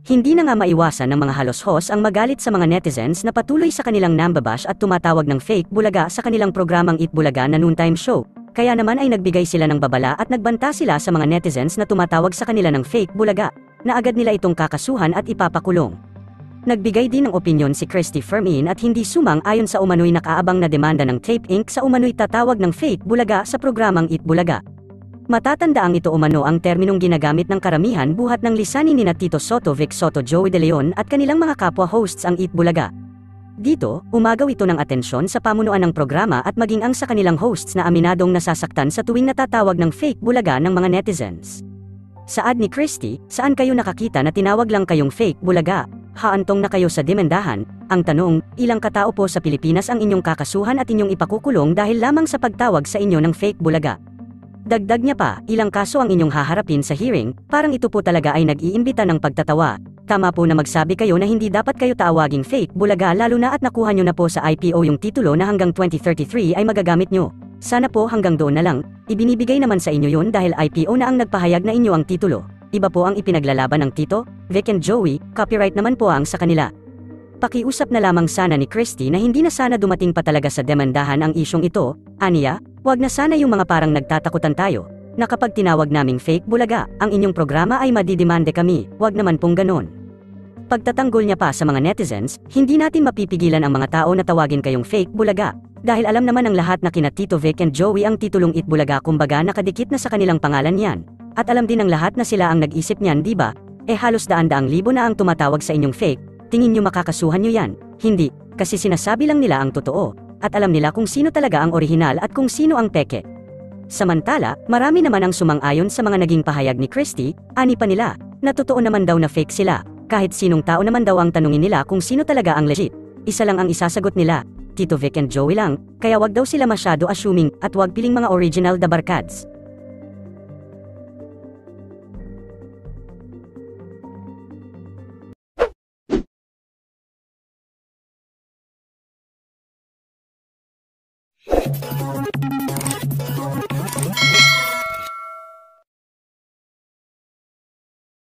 Hindi na nga maiwasan ng mga haloshos ang magalit sa mga netizens na patuloy sa kanilang nambabash at tumatawag ng fake bulaga sa kanilang programang Eat Bulaga na noontime show. Kaya naman ay nagbigay sila ng babala at nagbanta sila sa mga netizens na tumatawag sa kanila ng fake bulaga, na agad nila itong kakasuhan at ipapakulong. Nagbigay din ng opinyon si Christy Fermin at hindi sumang ayon sa umano'y nakaabang na demanda ng Tape Inc. sa umano'y tatawag ng fake bulaga sa programang Eat Bulaga. Matatandaang ito umano ang terminong ginagamit ng karamihan buhat ng lisanin ni Tito Soto, Vic Soto, Joey De Leon at kanilang mga kapwa hosts ang Eat Bulaga. Dito, umagaw ito ng atensyon sa pamunuan ng programa at maging ang sa kanilang hosts na aminadong nasasaktan sa tuwing natatawag ng fake bulaga ng mga netizens. Saad ni Christy, saan kayo nakakita na tinawag lang kayong fake bulaga? Haantong na kayo sa demendahan? Ang tanong, ilang katao po sa Pilipinas ang inyong kakasuhan at inyong ipakukulong dahil lamang sa pagtawag sa inyo ng fake bulaga? Dagdag niya pa, ilang kaso ang inyong haharapin sa hearing, parang ito po talaga ay nag-iimbita ng pagtatawa. Tama po na magsabi kayo na hindi dapat kayo tawaging fake bulaga lalo na at nakuha nyo na po sa IPO yung titulo na hanggang 2033 ay magagamit nyo. Sana po hanggang doon na lang, ibinibigay naman sa inyo yun dahil IPO na ang nagpahayag na inyo ang titulo. Iba po ang ipinaglalaban ng Tito, Vic and Joey, copyright naman po ang sa kanila. Pakiusap na lamang sana ni Christy na hindi na sana dumating pa talaga sa demandahan ang isyong ito, aniya. Wag na sana yung mga parang nagtatakutan tayo, na kapag tinawag naming fake bulaga, ang inyong programa ay madidemande kami, wag naman pong ganon. Pagtatanggol niya pa sa mga netizens, hindi natin mapipigilan ang mga tao na tawagin kayong fake bulaga, dahil alam naman ng lahat na kina Tito Vic and Joey ang titulong Eat Bulaga kumbaga nakadikit na sa kanilang pangalan yan. At alam din ng lahat na sila ang nag-isip niyan, di ba? Halos daan-daang libo na ang tumatawag sa inyong fake, tingin nyo makakasuhan nyo yan? Hindi, kasi sinasabi lang nila ang totoo. At alam nila kung sino talaga ang orihinal at kung sino ang peke. Samantala, marami naman ang sumang-ayon sa mga naging pahayag ni Christy, ani pa nila, na totoo naman daw na fake sila, kahit sinong tao naman daw ang tanungin nila kung sino talaga ang legit. Isa lang ang isasagot nila, Tito Vic and Joey lang, kaya wag daw sila masyado assuming at wag piling mga original da barkads.